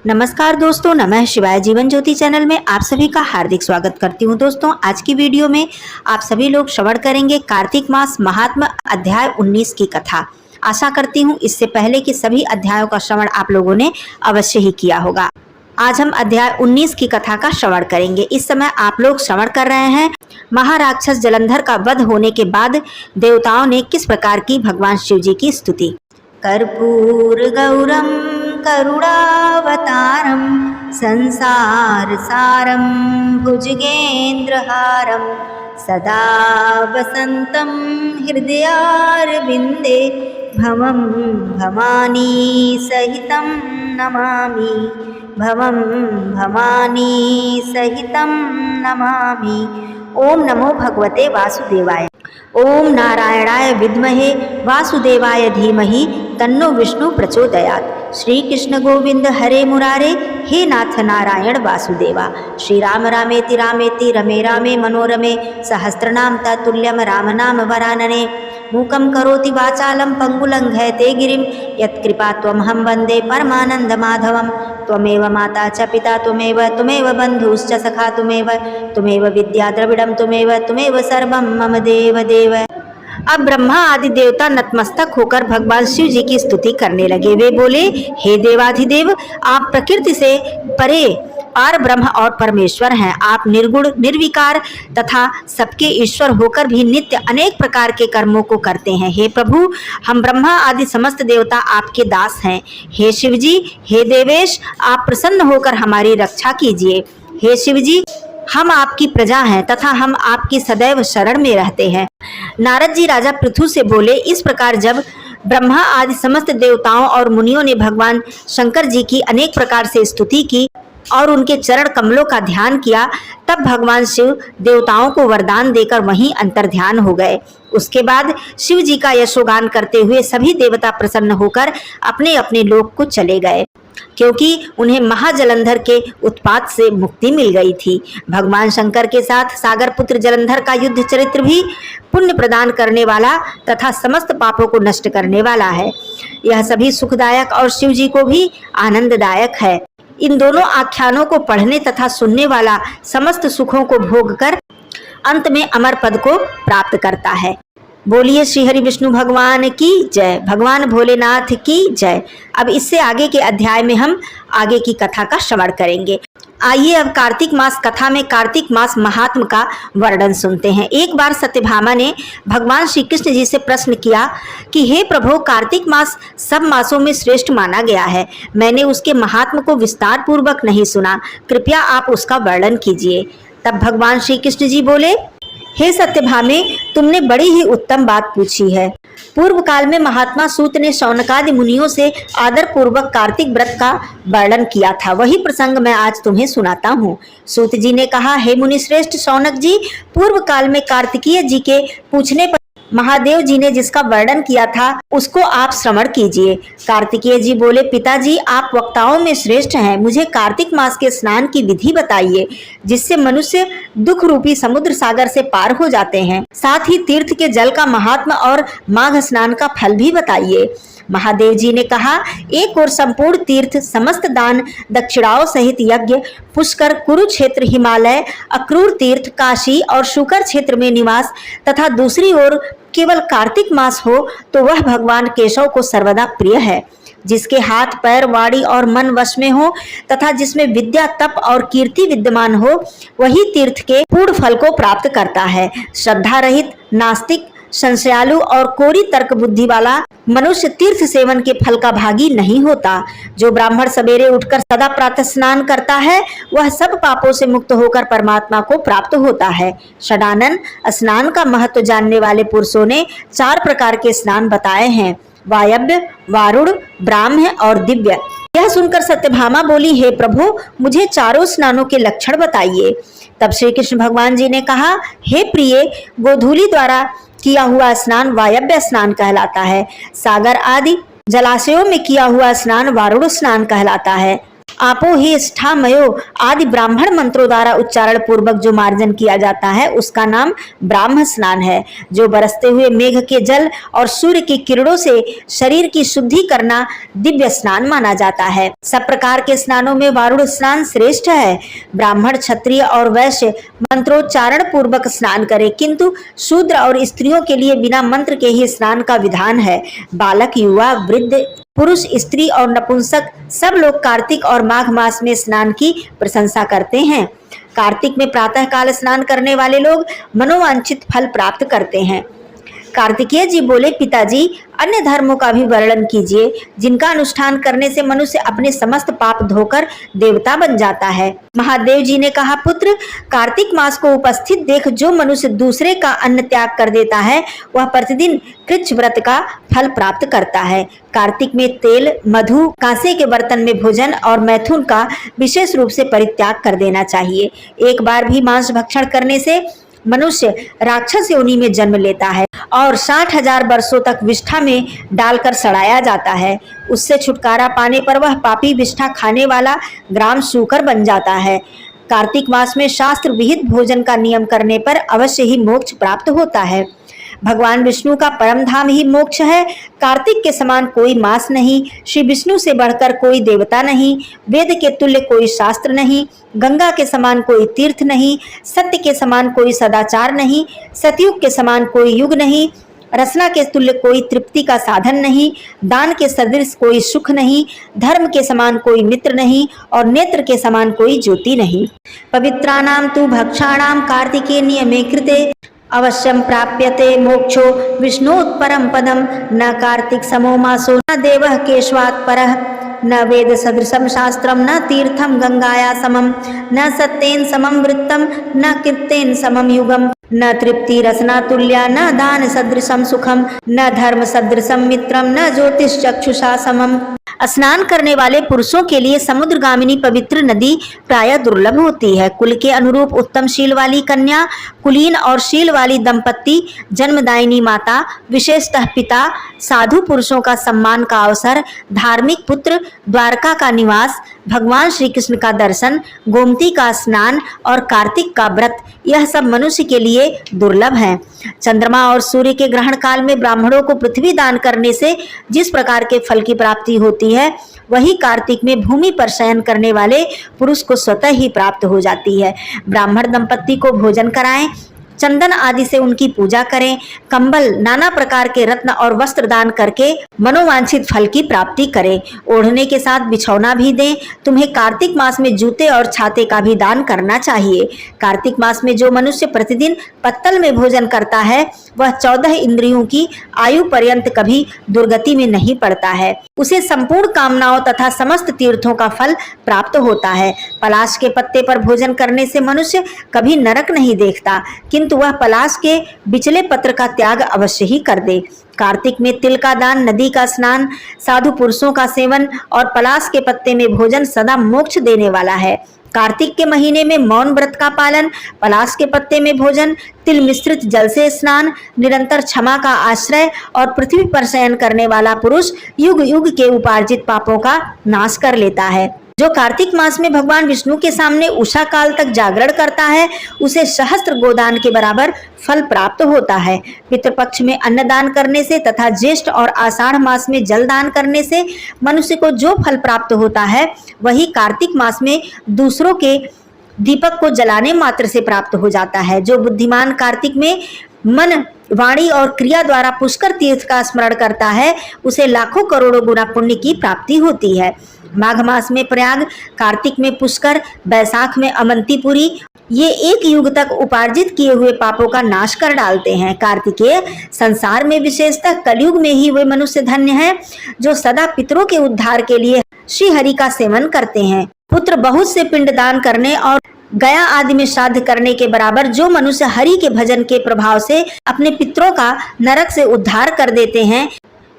नमस्कार दोस्तों, नमः शिवाय। जीवन ज्योति चैनल में आप सभी का हार्दिक स्वागत करती हूं। दोस्तों, आज की वीडियो में आप सभी लोग श्रवण करेंगे कार्तिक मास महात्म्य अध्याय 19 की कथा। आशा करती हूं इससे पहले कि सभी अध्यायों का श्रवण आप लोगों ने अवश्य ही किया होगा। आज हम अध्याय 19 की कथा का श्रवण करेंगे। इस समय आप लोग श्रवण कर रहे हैं महाराक्षस जलंधर का वध होने के बाद देवताओं ने किस प्रकार की भगवान शिव जी की स्तुति। कर्पूर गौरम करुणावतारं संसार सारं भुजगेन्द्रहारं सदा वसन्तं हृदयारविन्दे भवं भवानी सहितं नमामि, भवं भवानी सहितं नमामि। ओम नमो भगवते वासुदेवाय। ओम नारायणाय विद्महे वासुदेवाय धीमहि तन्नो विष्णु प्रचोदयात्। श्री कृष्ण गोविंद हरे मुरारे, हे नाथ नारायण वासुदेवा। श्री राम रामेति रामेति रमे रामे मनोरमे, सहस्रनाम तत्तुल्यम राम नाम वरानने। मूकं करोति वाचालं पंगुलंघयते गिरिं, यत्कृपा त्वमहं वन्दे परमानंद माधवं। त्वमेव माता च पिता त्वमेव बन्धुश्च सखा त्वमेव विद्या द्रविडं त्वमेव सर्वं मम देव देव। अब ब्रह्मा आदि देवता नतमस्तक होकर भगवान शिव जी की स्तुति करने लगे। वे बोले, हे देवाधिदेव, आप प्रकृति से परे पार ब्रह्म और परमेश्वर हैं। आप निर्गुण निर्विकार तथा सबके ईश्वर होकर भी नित्य अनेक प्रकार के कर्मों को करते हैं। हे प्रभु, हम ब्रह्मा आदि समस्त देवता आपके दास हैं। हे शिव जी, हे देवेश, आप प्रसन्न होकर हमारी रक्षा कीजिए। हे शिव जी, हम आपकी प्रजा हैं तथा हम आपकी सदैव शरण में रहते हैं। नारद जी राजा पृथु से बोले, इस प्रकार जब ब्रह्मा आदि समस्त देवताओं और मुनियों ने भगवान शंकर जी की अनेक प्रकार से स्तुति की और उनके चरण कमलों का ध्यान किया, तब भगवान शिव देवताओं को वरदान देकर वहीं अंतर्ध्यान हो गए। उसके बाद शिव जी का यशोगान करते हुए सभी देवता प्रसन्न होकर अपने अपने लोक को चले गए, क्योंकि उन्हें महाजलंधर के उत्पात से मुक्ति मिल गई थी। भगवान शंकर के साथ सागर पुत्र जलंधर का युद्ध चरित्र भी पुण्य प्रदान करने वाला तथा समस्त पापों को नष्ट करने वाला है। यह सभी सुखदायक और शिव जी को भी आनंददायक है। इन दोनों आख्यानों को पढ़ने तथा सुनने वाला समस्त सुखों को भोगकर अंत में अमर पद को प्राप्त करता है। बोलिए श्री हरि विष्णु भगवान की जय, भगवान भोलेनाथ की जय। अब इससे आगे के अध्याय में हम आगे की कथा का श्रवण करेंगे। आइए अब कार्तिक मास कथा में कार्तिक मास महात्म्य का वर्णन सुनते हैं। एक बार सत्यभामा ने भगवान श्री कृष्ण जी से प्रश्न किया कि हे प्रभु, कार्तिक मास सब मासों में श्रेष्ठ माना गया है। मैंने उसके महात्म्य को विस्तार पूर्वक नहीं सुना, कृपया आप उसका वर्णन कीजिए। तब भगवान श्री कृष्ण जी बोले, हे सत्यभामे, तुमने बड़ी ही उत्तम बात पूछी है। पूर्व काल में महात्मा सूत ने शौनकादि मुनियों से आदर पूर्वक कार्तिक व्रत का वर्णन किया था। वही प्रसंग मैं आज तुम्हें सुनाता हूँ। सूत जी ने कहा, हे मुनि श्रेष्ठ शौनक जी, पूर्व काल में कार्तिकीय जी के पूछने पर महादेव जी ने जिसका वर्णन किया था उसको आप श्रवण कीजिए। कार्तिकेय जी बोले, पिताजी, आप वक्ताओं में श्रेष्ठ हैं। मुझे कार्तिक मास के स्नान की विधि बताइए, जिससे मनुष्य दुख रूपी समुद्र सागर से पार हो जाते हैं। साथ ही तीर्थ के जल का महात्मा और माघ स्नान का फल भी बताइए। महादेव जी ने कहा, एक और संपूर्ण तीर्थ समस्त दान दक्षिणाओं सहित यज्ञ, पुष्कर, कुरुक्षेत्र, हिमालय, अक्रूर तीर्थ, काशी और शुकर क्षेत्र में निवास तथा दूसरी ओर केवल कार्तिक मास हो तो वह भगवान केशव को सर्वदा प्रिय है। जिसके हाथ पैर वाणी और मन वश में हो तथा जिसमें विद्या तप और कीर्ति विद्यमान हो, वही तीर्थ के पूर्ण फल को प्राप्त करता है। श्रद्धा रहित, नास्तिक, संशयालु और कोरी तर्क बुद्धि वाला मनुष्य तीर्थ सेवन के फल का भागी नहीं होता। जो ब्राह्मण सवेरे उठकर सदा प्रातः स्नान करता है, वह सब पापों से मुक्त होकर परमात्मा को प्राप्त होता है। षडानन स्नान का महत्व जानने वाले पुरुषों ने 4 प्रकार के स्नान बताए हैं, वायव्य, वारुण, ब्राह्म्य और दिव्य। यह सुनकर सत्यभामा बोली, हे प्रभु, मुझे चारों स्नानों के लक्षण बताइए। तब श्री कृष्ण भगवान जी ने कहा, हे प्रिय, गोधूली द्वारा किया हुआ स्नान वायव्य स्नान कहलाता है। सागर आदि जलाशयों में किया हुआ स्नान वारुण स्नान कहलाता है। आपो ही स्थामयो आदि ब्राह्मण मंत्रों द्वारा उच्चारण पूर्वक जो मार्जन किया जाता है उसका नाम ब्राह्म स्नान है। जो बरसते हुए मेघ के जल और सूर्य की किरणों से शरीर की शुद्धि करना दिव्य स्नान माना जाता है। सब प्रकार के स्नानों में वारुण स्नान श्रेष्ठ है। ब्राह्मण, क्षत्रिय और वैश्य मंत्रोच्चारण पूर्वक स्नान करे, किंतु शूद्र और स्त्रियों के लिए बिना मंत्र के ही स्नान का विधान है। बालक, युवा, वृद्ध, पुरुष, स्त्री और नपुंसक सब लोग कार्तिक और माघ मास में स्नान की प्रशंसा करते हैं। कार्तिक में प्रातः काल स्नान करने वाले लोग मनोवांछित फल प्राप्त करते हैं। कार्तिकेय जी बोले, पिताजी अन्य धर्मों का भी वर्णन कीजिए जिनका अनुष्ठान करने से मनुष्य अपने समस्त पाप धोकर देवता बन जाता है। महादेव जी ने कहा, पुत्र, कार्तिक मास को उपस्थित देख जो मनुष्य दूसरे का अन्न त्याग कर देता है वह प्रतिदिन कृच्छ व्रत का फल प्राप्त करता है। कार्तिक में तेल, मधु, कांसे के बर्तन में भोजन और मैथुन का विशेष रूप से परित्याग कर देना चाहिए। एक बार भी मांस भक्षण करने से मनुष्य राक्षस योनि में जन्म लेता है और 60,000 वर्षों तक विष्ठा में डालकर सड़ाया जाता है। उससे छुटकारा पाने पर वह पापी विष्ठा खाने वाला ग्राम सूकर बन जाता है। कार्तिक मास में शास्त्र विहित भोजन का नियम करने पर अवश्य ही मोक्ष प्राप्त होता है। भगवान विष्णु का परम धाम ही मोक्ष है। कार्तिक के समान कोई मास नहीं, श्री विष्णु से बढ़कर कोई देवता नहीं, वेद के तुल्य कोई शास्त्र नहीं, गंगा के समान कोई तीर्थ नहीं, सत्य के समान कोई सदाचार नहीं, सतयुग के समान कोई युग नहीं, रसना के तुल्य कोई तृप्ति का साधन नहीं, दान के सदृश कोई सुख नहीं, धर्म के समान कोई मित्र नहीं और नेत्र के समान कोई ज्योति नहीं। पवित्राणाम तु भक्षाणाम कार्तिके नियमे कृते अवश्यम प्राप्यते मोक्षो विष्णोत्परम पदम। न कार्तिक समो मासो न देवः केशवात् परः, न वेद सदृशम शास्त्रम न तीर्थम गंगाया समम, न सत्येन समम वृत्तम न कीर्तेन समम युगम, न तृप्ति रसना तुल्या न दान सदृशम सुखम, न धर्म सदृशम मित्रम न ज्योतिष चक्षुषा समम। स्नान करने वाले पुरुषों के लिए समुद्रगामिनी पवित्र नदी प्रायः दुर्लभ होती है। कुल के अनुरूप उत्तम शील वाली कन्या, कुलीन और शील वाली दंपत्ति, जन्मदायिनी माता, विशेषतः पिता, साधु पुरुषों का सम्मान का अवसर, धार्मिक पुत्र, द्वारका का निवास, भगवान श्री कृष्ण का दर्शन, गोमती का स्नान और कार्तिक का व्रत, यह सब मनुष्य के लिए दुर्लभ है। चंद्रमा और सूर्य के ग्रहण काल में ब्राह्मणों को पृथ्वी दान करने से जिस प्रकार के फल की प्राप्ति होती है वही कार्तिक में भूमि पर शयन करने वाले पुरुष को स्वतः ही प्राप्त हो जाती है। ब्राह्मण दंपत्ति को भोजन कराएं, चंदन आदि से उनकी पूजा करें, कंबल, नाना प्रकार के रत्न और वस्त्र दान करके मनोवांछित फल की प्राप्ति करें। ओढ़ने के साथ बिछौना भी दें। तुम्हें कार्तिक मास में जूते और छाते का भी दान करना चाहिए। कार्तिक मास में जो मनुष्य प्रतिदिन पत्तल में भोजन करता है वह 14 इंद्रियों की आयु पर्यंत कभी दुर्गति में नहीं पड़ता है। उसे संपूर्ण कामनाओं तथा समस्त तीर्थों का फल प्राप्त होता है। पलाश के पत्ते पर भोजन करने से मनुष्य कभी नरक नहीं देखता, किंतु वह पलाश के बिचले पत्र का त्याग अवश्य ही कर दे। कार्तिक में तिल का दान, नदी का स्नान, साधु पुरुषों का सेवन और पलाश के पत्ते में भोजन सदा मोक्ष देने वाला है। कार्तिक के महीने में मौन व्रत का पालन, पलाश के पत्ते में भोजन, तिल मिश्रित जल से स्नान, निरंतर क्षमा का आश्रय और पृथ्वी पर शयन करने वाला पुरुष युग युग के उपार्जित पापों का नाश कर लेता है। जो कार्तिक मास में भगवान विष्णु के सामने उषा काल तक जागरण करता है उसे सहस्त्र गोदान के बराबर फल प्राप्त होता है। पितृपक्ष में अन्नदान करने से तथा ज्येष्ठ और आषाढ़ मास में जल दान करने से मनुष्य को जो फल प्राप्त होता है वही कार्तिक मास में दूसरों के दीपक को जलाने मात्र से प्राप्त हो जाता है। जो बुद्धिमान कार्तिक में मन, वाणी और क्रिया द्वारा पुष्कर तीर्थ का स्मरण करता है उसे लाखों करोड़ों गुना पुण्य की प्राप्ति होती है। माघ मास में प्रयाग, कार्तिक में पुष्कर, बैसाख में अवंतीपुरी, ये एक युग तक उपार्जित किए हुए पापों का नाश कर डालते हैं। कार्तिकेय संसार में विशेषतः कलयुग में ही वे मनुष्य धन्य हैं जो सदा पितरों के उद्धार के लिए श्री हरि का सेवन करते हैं। पुत्र बहुत से पिंड दान करने और गया आदि में श्राद्ध करने के बराबर जो मनुष्य हरि के भजन के प्रभाव से अपने पितरों का नरक से उद्धार कर देते हैं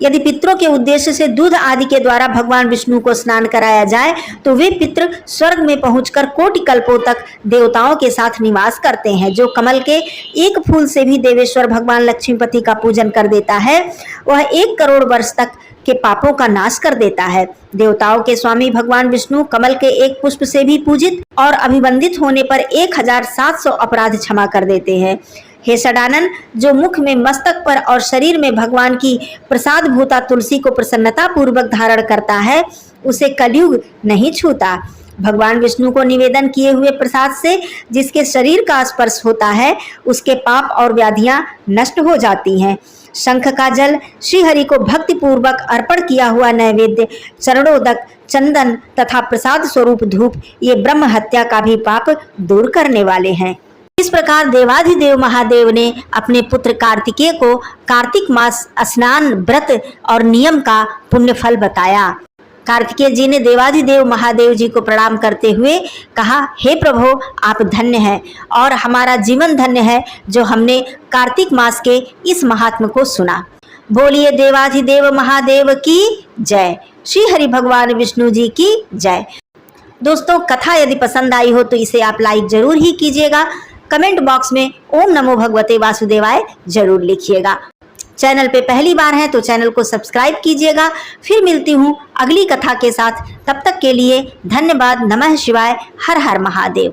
यदि पितरों के उद्देश्य से दूध आदि के द्वारा भगवान विष्णु को स्नान कराया जाए तो वे पितृ स्वर्ग में पहुंचकर कोटि कल्पों तक देवताओं के साथ निवास करते हैं। जो कमल के एक फूल से भी देवेश्वर भगवान लक्ष्मीपति का पूजन कर देता है, वह 1 करोड़ वर्ष तक के पापों का नाश कर देता है। देवताओं के स्वामी भगवान विष्णु कमल के एक पुष्प से भी पूजित और अभिवंदित होने पर 1700 अपराध क्षमा कर देते हैं। हे षडानन, जो मुख में, मस्तक पर और शरीर में भगवान की प्रसाद भूता तुलसी को प्रसन्नता पूर्वक धारण करता है, उसे कलयुग नहीं छूता। भगवान विष्णु को निवेदन किए हुए प्रसाद से जिसके शरीर का स्पर्श होता है, उसके पाप और व्याधियां नष्ट हो जाती हैं। शंख का जल, श्रीहरि को भक्ति पूर्वक अर्पण किया हुआ नैवेद्य, चरणोदक, चंदन तथा प्रसाद स्वरूप धूप, ये ब्रह्म हत्या का भी पाप दूर करने वाले हैं। इस प्रकार देवाधिदेव महादेव ने अपने पुत्र कार्तिकेय को कार्तिक मास स्नान, व्रत और नियम का पुण्य फल बताया। कार्तिकेय जी ने देवाधिदेव महादेव जी को प्रणाम करते हुए कहा, हे प्रभु, आप धन्य हैं और हमारा जीवन धन्य है जो हमने कार्तिक मास के इस महात्म को सुना। बोलिए देवाधिदेव महादेव की जय। श्री हरि भगवान विष्णु जी की जय। दोस्तों, कथा यदि पसंद आई हो तो इसे आप लाइक जरूर ही कीजिएगा। कमेंट बॉक्स में ओम नमो भगवते वासुदेवाय जरूर लिखिएगा। चैनल पे पहली बार है तो चैनल को सब्सक्राइब कीजिएगा। फिर मिलती हूँ अगली कथा के साथ। तब तक के लिए धन्यवाद। नमः शिवाय। हर हर महादेव।